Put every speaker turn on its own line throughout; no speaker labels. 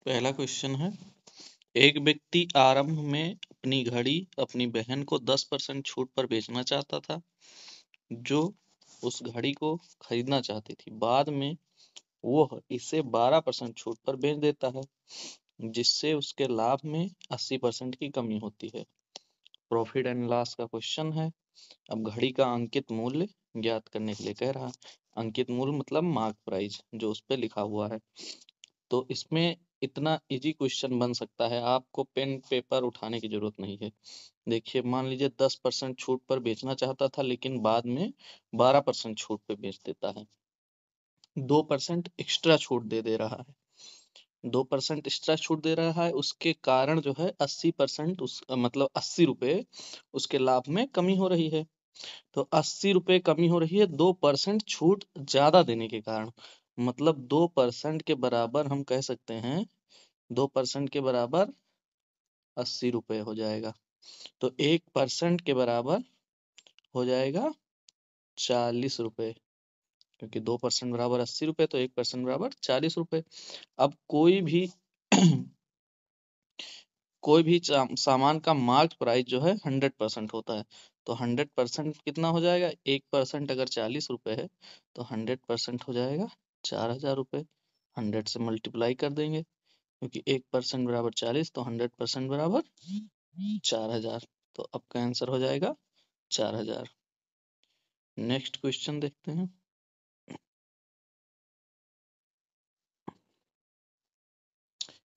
पहला क्वेश्चन है, एक व्यक्ति आरंभ में अपनी घड़ी अपनी बहन को 10% छूट पर बेचना चाहता था, जो उस घड़ी को खरीदना चाहती थी। बाद में वह इसे 12% छूट पर बेच देता है, जिससे उसके लाभ में 80% की कमी होती है। प्रॉफिट एंड लॉस का क्वेश्चन है। अब घड़ी का अंकित मूल्य ज्ञात करने के लिए कह रहा है। अंकित मूल्य मतलब मार्क प्राइस, जो उस पे लिखा हुआ है। तो इसमें इतना इजी क्वेश्चन बन सकता है, आपको पेन पेपर उठाने की जरूरत नहीं है। देखिए, मान लीजिए 10% छूट पर बेचना चाहता था, लेकिन बाद में 12% छूट पे बेच देता है। 2% एक्स्ट्रा छूट दे रहा है। 2% एक्स्ट्रा छूट दे रहा है, उसके कारण जो है 80% उस मतलब 80 रुपए उसके लाभ में कमी हो रही है। तो 80 रुपए कमी हो रही है 2% छूट ज्यादा देने के कारण। मतलब 2% के बराबर हम कह सकते हैं, 2% के बराबर 80 रुपए हो जाएगा। तो 1% के बराबर हो जाएगा 40 रुपए, क्योंकि 2% बराबर 80 रुपए, तो 1% बराबर 40 रुपए। अब कोई भी सामान का मार्क प्राइस जो है 100% होता है। तो 100% कितना हो जाएगा? 1% अगर 40 रुपए है, तो 100% हो जाएगा 4000 रुपए। 100 से मल्टीप्लाई कर देंगे, क्योंकि 1% बराबर 40, तो 100% बराबर 4000। तो अब का आंसर हो जाएगा 4000। नेक्स्ट क्वेश्चन देखते हैं।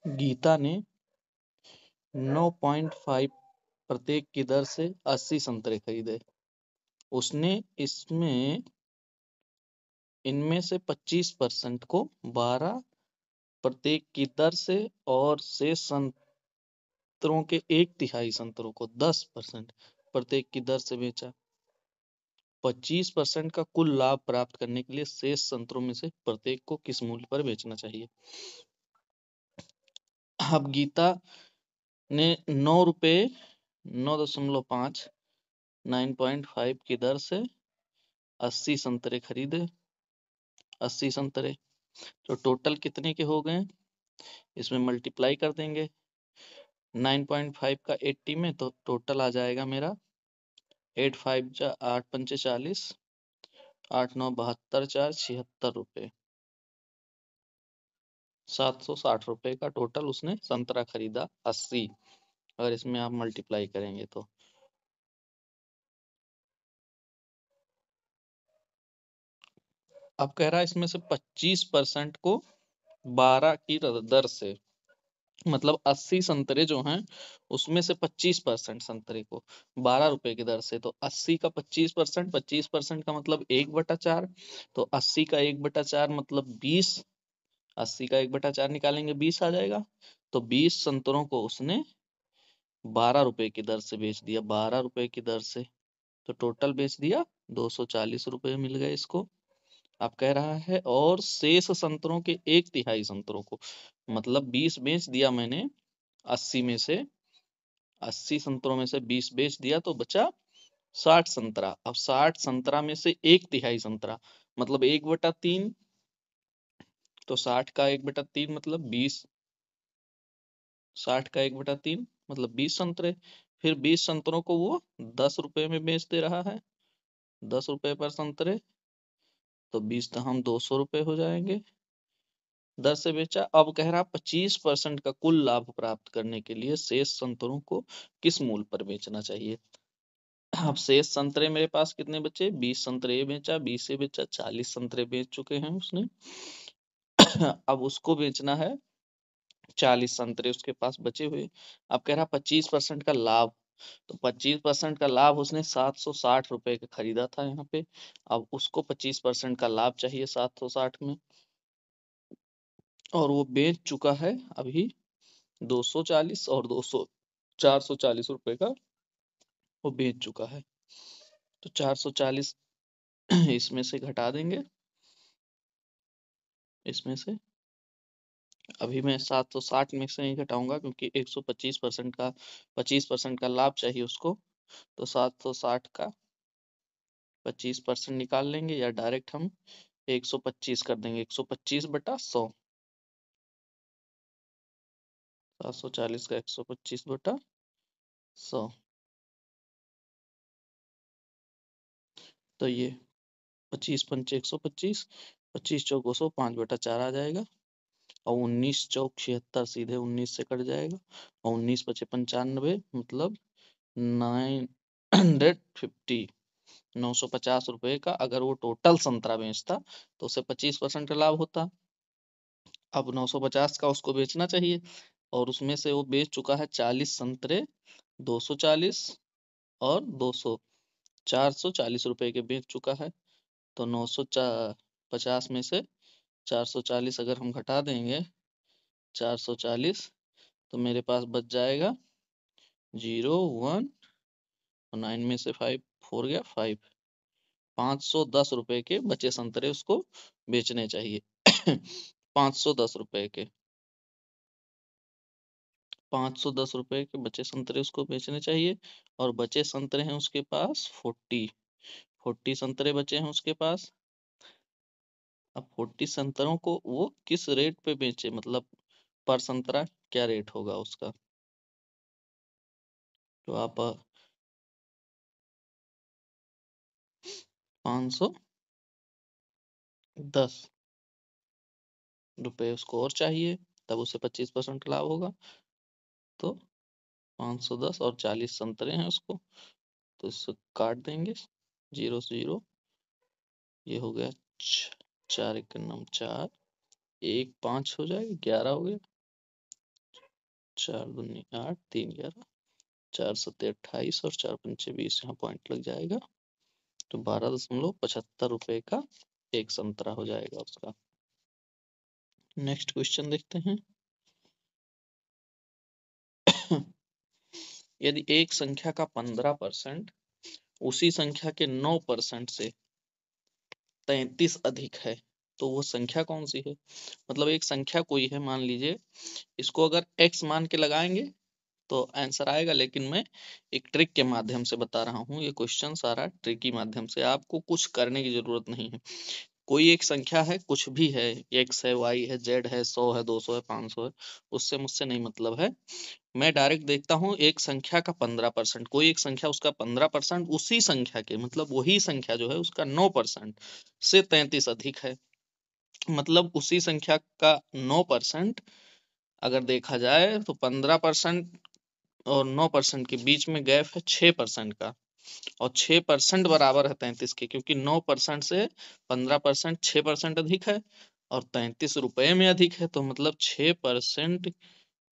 गीता ने 9.5 प्रत्येक की दर से 80 संतरे खरीदे। उसने इनमें से 25% को 12 प्रत्येक की दर से और शेष संतरों के 1/3 संतरों को 10% प्रत्येक की दर से बेचा। 25% का कुल लाभ प्राप्त करने के लिए शेष संतरों में से प्रत्येक को किस मूल्य पर बेचना चाहिए? अब गीता ने 9.5 9.5 की दर से 80 संतरे खरीदे। 80 संतरे तो टोटल कितने के हो गए? इसमें मल्टीप्लाई कर देंगे 9.5 का 80 में, तो टोटल आ जाएगा मेरा 8 5 जा 8 पंचे 40, 8 9 72, 4 76 रुपए। 760 रुपए का टोटल उसने संतरा खरीदा। 80 अगर इसमें आप मल्टीप्लाई करेंगे तो अब कह रहा है इसमें से 25% को 12 की दर से, मतलब 80 संतरे जो हैं उसमें से 25% संतरे को 12 रुपए की दर से। तो 80 का 25%, 25% का मतलब 1/4। तो 80 का 1/4 मतलब 20। 80 का 1/4 निकालेंगे 20 आ जाएगा। तो 20 संतरों को उसने 12 रुपए की दर से बेच दिया। 12 रुपए की दर से तो टोटल बेच दिया 240 रुपए मिल गए इसको। अब कह रहा है और शेष संतरों के 1/3 संतरों को, मतलब 20 बेच दिया मैंने 80 में से, 80 संतरों में से 20 बेच दिया तो बचा 60 संतरा। अब 60 संतरा में से 1/3 संतरा मतलब 1/3, तो 60 का 1/3 मतलब 20। 60 का 1/3 मतलब 20 संतरे। फिर 20 संतरों को वो 10 रुपए में बेच दे रहा है, 10 रुपए पर संतरे। तो 20 तो हम 200 रुपए हो जाएंगे। 10 से बेचा। अब कह रहा 25% का कुल लाभ प्राप्त करने के लिए शेष संतरों को किस मूल्य पर बेचना चाहिए? अब शेष संतरे मेरे पास कितने बचे? 20 संतरे बेचा, 20 से बेचा, 40 संतरे बेच चुके हैं उसने। अब उसको बेचना है 40 संतरे उसके पास बचे हुए। अब कह रहा 25% का लाभ। तो 25% का लाभ उसने 760 रुपए का खरीदा था यहाँ पे। अब उसको 25% का लाभ चाहिए 760 में, और वो बेच चुका है अभी 240 और 200, 440 रुपए का वो बेच चुका है। तो 440 इसमें से घटा देंगे, इसमें से अभी मैं 760 में से नहीं घटाऊंगा, क्योंकि 125% का 25% का लाभ चाहिए उसको। तो 760 का 25% निकाल लेंगे या डायरेक्ट हम 125 कर देंगे। 125/100, 740 का 125/100, तो ये 25 × 5 125, 25 चौको 100, 5/4 आ जाएगा। और 19 चौक 76, सीधे 19 से कट जाएगा। और 19 × 5 = 95, मतलब 950, 950 रुपए का अगर वो टोटल संतरा बेचता तो उसे 25% का लाभ होता। अब 950 का उसको बेचना चाहिए, और उसमें से वो बेच चुका है 40 संतरे, 240 और 200, 440 रुपए के बेच चुका है। तो 950 में से 440 अगर हम घटा देंगे, 440, तो मेरे पास बच जाएगा 0 1, 9 में से 5 4 गया 5, 510 रुपए के बचे संतरे उसको बेचने चाहिए। 510 रुपए के, 510 रुपए के बचे संतरे उसको बेचने चाहिए। और बचे संतरे हैं उसके पास 40 संतरे बचे हैं उसके पास। अब 40 संतरों को वो किस रेट पे बेचे, मतलब पर संतरा क्या रेट होगा उसका, तो आप 510 रुपए उसको और चाहिए, तब उसे 25% लाभ होगा। तो 510 और 40 संतरे हैं उसको, तो इसको काट देंगे, 0 से 0, ये हो गया 4 1 9 4, 1 5 हो जाएगा, 11 हो गया, 4 दूनी 8, 3 11, 4 7 28 और 4 पंचे 20, यहाँ पॉइंट लग जाएगा। तो 12.75 रुपए का एक संतरा हो जाएगा उसका। नेक्स्ट क्वेश्चन देखते हैं। यदि एक संख्या का 15% उसी संख्या के 9% से 33 अधिक है, तो वो संख्या कौन सी है। मतलब एक संख्या कोई है, मान लीजिए, इसको अगर x मान के लगाएंगे तो आंसर आएगा, लेकिन मैं एक ट्रिक के माध्यम से बता रहा हूँ। ये क्वेश्चन सारा ट्रिक के माध्यम से, आपको कुछ करने की जरूरत नहीं है। कोई एक संख्या है, कुछ भी है, x है, y है, z है, 100 है, 200 है, 500 है, उससे मुझसे नहीं मतलब है। मैं डायरेक्ट देखता हूँ एक संख्या का 15%, कोई एक संख्या उसका 15%, उसी संख्या के, मतलब वही संख्या जो है उसका 9% से 33 अधिक है। मतलब उसी संख्या का 9% अगर देखा जाए तो 15% और 9% के बीच में गैप है 6% का, और 6% बराबर है 33 के, क्योंकि 9% से 15% 6% अधिक है और 33 रुपए में अधिक है, तो मतलब 6%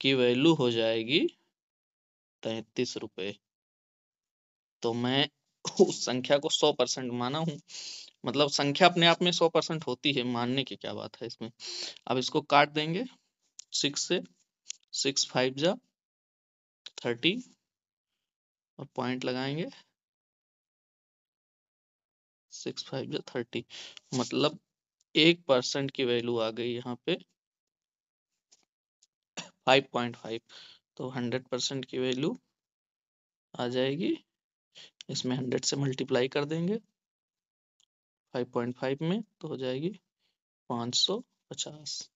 की वैल्यू हो जाएगी 33 रुपए। तो मैं उस संख्या को 100% माना हूँ। मतलब संख्या अपने आप में 100% होती है, मानने की क्या बात है इसमें। अब इसको काट देंगे 6 से, 6 5 जा 30 और पॉइंट लगाएंगे, 6 5 जा 30, मतलब 1% की वैल्यू आ गई यहाँ पे 5.5। तो 100% की वैल्यू आ जाएगी, इसमें 100 से मल्टीप्लाई कर देंगे 5.5 में, तो हो जाएगी 550।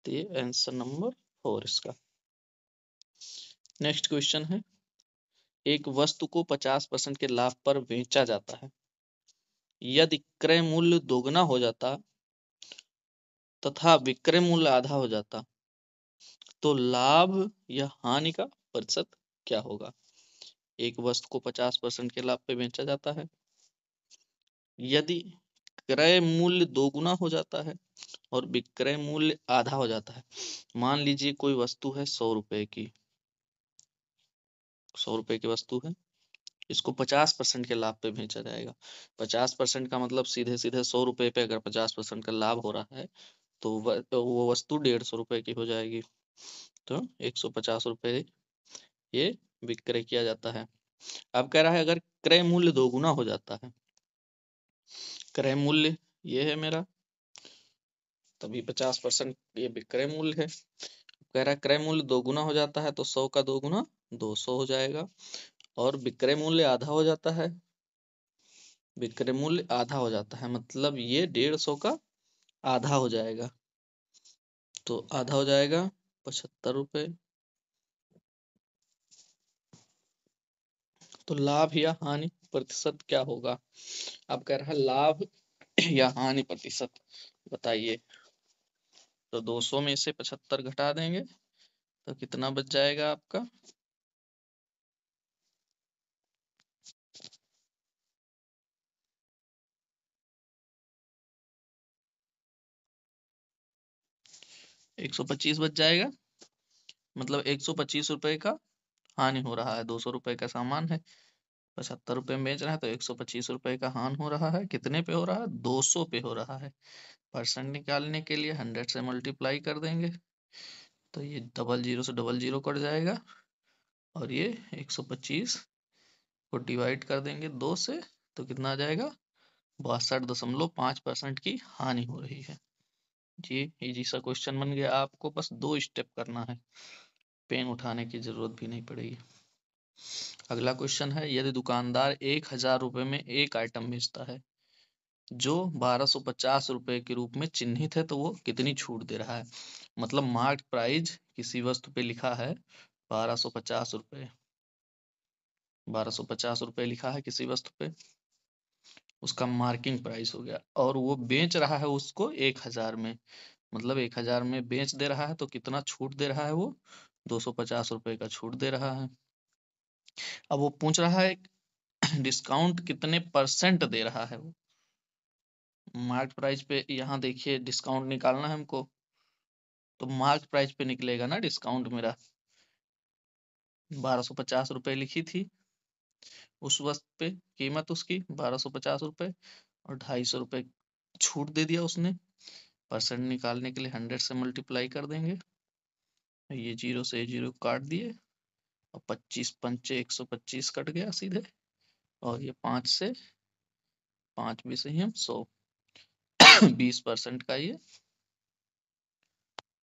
तो ये आंसर नंबर 4 इसका। नेक्स्ट क्वेश्चन है, एक वस्तु को 50% के लाभ पर बेचा जाता है। यदि क्रय मूल्य दोगुना हो जाता तथा विक्रय मूल्य आधा हो जाता, तो लाभ या हानि का प्रतिशत क्या होगा। एक वस्तु को 50% के लाभ पे बेचा जाता है, यदि क्रय मूल्य दोगुना हो जाता है और विक्रय मूल्य आधा हो जाता है। मान लीजिए कोई वस्तु है 100 रुपए की, 100 रुपए की वस्तु है, इसको 50% के लाभ पे बेचा जाएगा। 50% का मतलब सीधे सीधे 100 रुपए पे अगर 50% का लाभ हो रहा है तो वो वस्तु 150 रुपए की हो जाएगी। तो 150 रुपए ये विक्रय किया जाता है। अब कह रहा है अगर क्रय मूल्य दोगुना हो जाता है, क्रय मूल्य ये है मेरा, तभी 50% ये विक्रय मूल्य है। कह रहा है क्रय मूल्य दोगुना हो जाता है तो 100 का दोगुना 200 हो जाएगा, और विक्रय मूल्य आधा हो जाता है विक्रय मूल्य आधा हो जाता है, मतलब ये 150 का आधा हो जाएगा, तो आधा हो जाएगा 75 रुपए। तो लाभ या हानि प्रतिशत क्या होगा? अब कह रहा है लाभ या हानि प्रतिशत, बताइए। तो 200 में से 75 घटा देंगे तो कितना बच जाएगा आपका? 125 बच जाएगा, मतलब 125 रुपए का हानि हो रहा है। 200 रुपए का सामान है, 75 रुपए में बेच रहा है, तो 125 रुपए का हानि हो रहा है। कितने पे हो रहा है? 200 पे हो रहा है। परसेंट निकालने के लिए 100 से मल्टीप्लाई कर देंगे, तो ये डबल जीरो से डबल जीरो कट जाएगा, और ये 125 को डिवाइड कर देंगे 2 से, तो कितना आ जाएगा? 62.5% की हानि हो रही है। जी इजी सा क्वेश्चन बन गया, आपको बस 2 स्टेप करना है, पेन उठाने की जरूरत भी नहीं पड़ेगी। अगला क्वेश्चन है, यदि दुकानदार 1000 रुपए में एक आइटम बेचता है जो 1250 रुपए के रूप में चिन्हित है, तो वो कितनी छूट दे रहा है? मतलब मार्क प्राइस किसी वस्तु पे लिखा है 1250 रुपए, 1250 रुपए लिखा है किसी वस्तु पे, उसका मार्किंग प्राइस हो गया, और वो बेच रहा है उसको 1000 में, मतलब 1000 में बेच दे रहा है, तो कितना छूट दे रहा है वो? 250 रुपए का छूट दे रहा है। अब वो पूछ रहा है डिस्काउंट कितने परसेंट दे रहा है वो। मार्क प्राइस पे यहाँ देखिए डिस्काउंट निकालना है हमको, तो मार्क प्राइस पे निकलेगा ना डिस्काउंट मेरा। 1250 रुपए लिखी थी उस वस्तु पे, कीमत उसकी 1250 रुपए, और 250 रुपए छूट दे दिया उसने। परसेंट निकालने के लिए 100 से मल्टीप्लाई कर देंगे, ये जीरो से जीरो काट दिए, और 25 पंचे 125 कट गया सीधे, और ये 5 से 5 भी सही हम 100 20% का ये